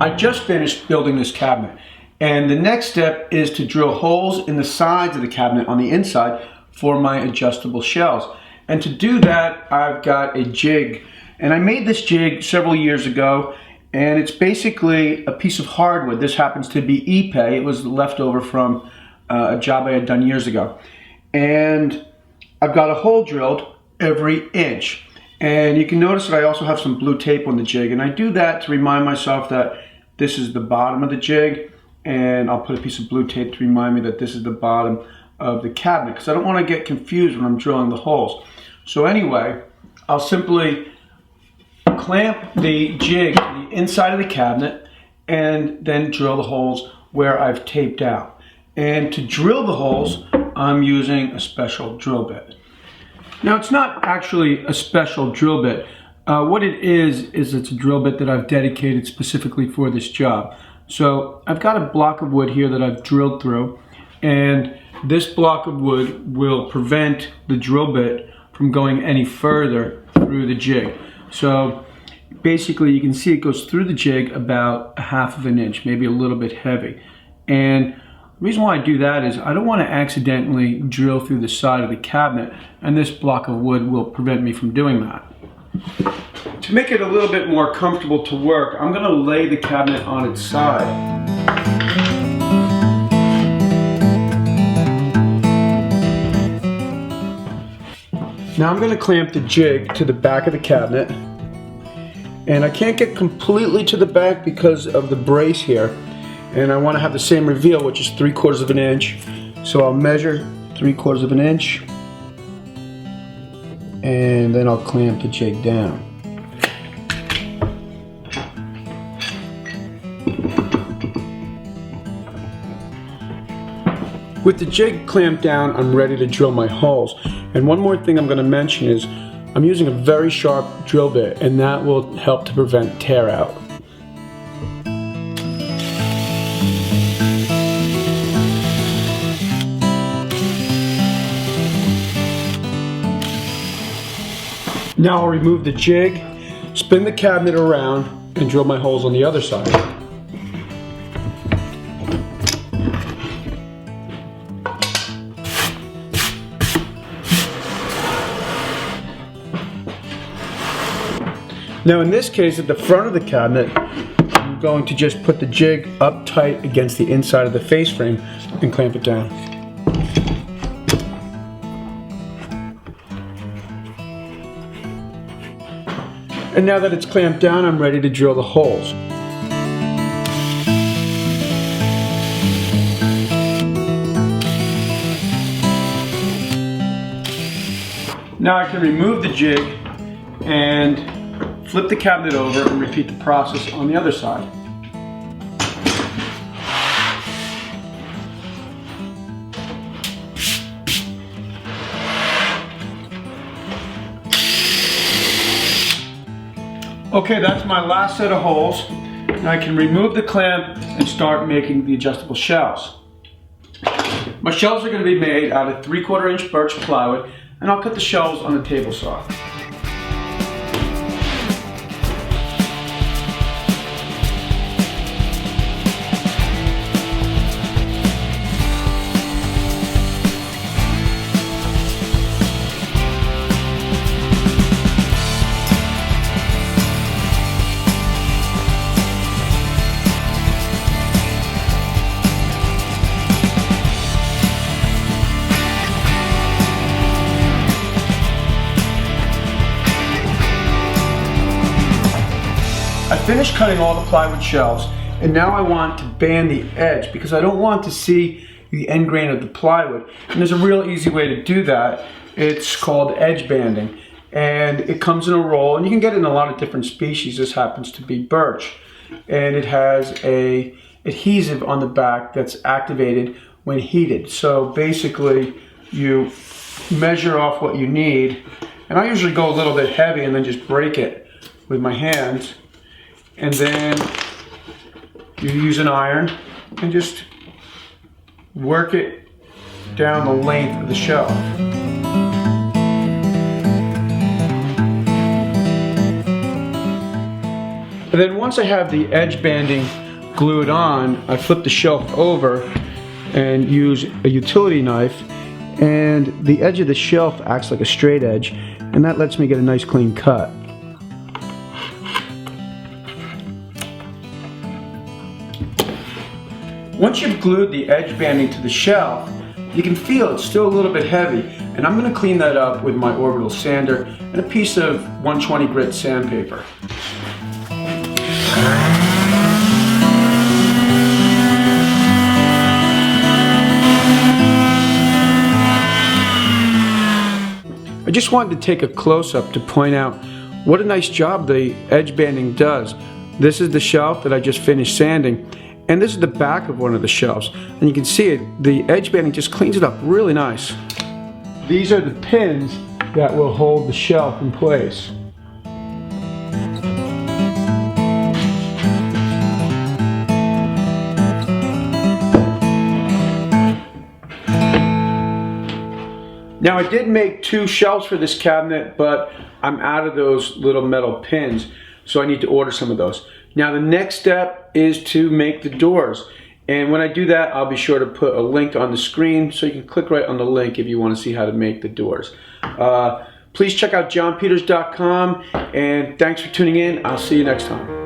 I just finished building this cabinet, and the next step is to drill holes in the sides of the cabinet on the inside for my adjustable shelves. And to do that, I've got a jig, and I made this jig several years ago, and it's basically a piece of hardwood. This happens to be Ipe. It was left over from a job I had done years ago. And I've got a hole drilled every inch. And you can notice that I also have some blue tape on the jig, and I do that to remind myself that this is the bottom of the jig, and I'll put a piece of blue tape to remind me that this is the bottom of the cabinet, because I don't want to get confused when I'm drilling the holes. So anyway, I'll simply clamp the jig to the inside of the cabinet and then drill the holes where I've taped out. And to drill the holes, I'm using a special drill bit. Now, it's not actually a special drill bit. What it is it's a drill bit that I've dedicated specifically for this job. So I've got a block of wood here that I've drilled through, and this block of wood will prevent the drill bit from going any further through the jig. So basically you can see it goes through the jig about 1/2 of an inch, maybe a little bit heavy. And the reason why I do that is I don't want to accidentally drill through the side of the cabinet, and this block of wood will prevent me from doing that. To make it a little bit more comfortable to work, I'm going to lay the cabinet on its side. Now I'm going to clamp the jig to the back of the cabinet, and I can't get completely to the back because of the brace here. And I want to have the same reveal, which is 3/4 of an inch. So I'll measure 3/4 of an inch, and then I'll clamp the jig down. With the jig clamped down, I'm ready to drill my holes. And one more thing I'm going to mention is I'm using a very sharp drill bit, and that will help to prevent tear out. Now I'll remove the jig, spin the cabinet around, and drill my holes on the other side. Now in this case, at the front of the cabinet, I'm going to just put the jig up tight against the inside of the face frame and clamp it down. And now that it's clamped down, I'm ready to drill the holes. Now I can remove the jig and flip the cabinet over and repeat the process on the other side. Okay, that's my last set of holes. Now I can remove the clamp and start making the adjustable shelves. My shelves are going to be made out of 3/4 inch birch plywood, and I'll cut the shelves on the table saw. I finished cutting all the plywood shelves, and now I want to band the edge because I don't want to see the end grain of the plywood. And there's a real easy way to do that. It's called edge banding, and it comes in a roll, and you can get it in a lot of different species. This happens to be birch, and it has a adhesive on the back that's activated when heated. So basically you measure off what you need, and I usually go a little bit heavy and then just break it with my hands. And then you use an iron and just work it down the length of the shelf. And then once I have the edge banding glued on, I flip the shelf over and use a utility knife, and the edge of the shelf acts like a straight edge, and that lets me get a nice clean cut. Once you've glued the edge banding to the shelf, you can feel it's still a little bit heavy, and I'm going to clean that up with my orbital sander and a piece of 120 grit sandpaper. I just wanted to take a close-up to point out what a nice job the edge banding does. This is the shelf that I just finished sanding, and this is the back of one of the shelves, and you can see it, the edge banding just cleans it up really nice. These are the pins that will hold the shelf in place. Now, I did make 2 shelves for this cabinet, but I'm out of those little metal pins, so I need to order some of those. Now, the next step is to make the doors. And when I do that, I'll be sure to put a link on the screen, so you can click right on the link if you want to see how to make the doors. Please check out johnpeters.com, and thanks for tuning in. I'll see you next time.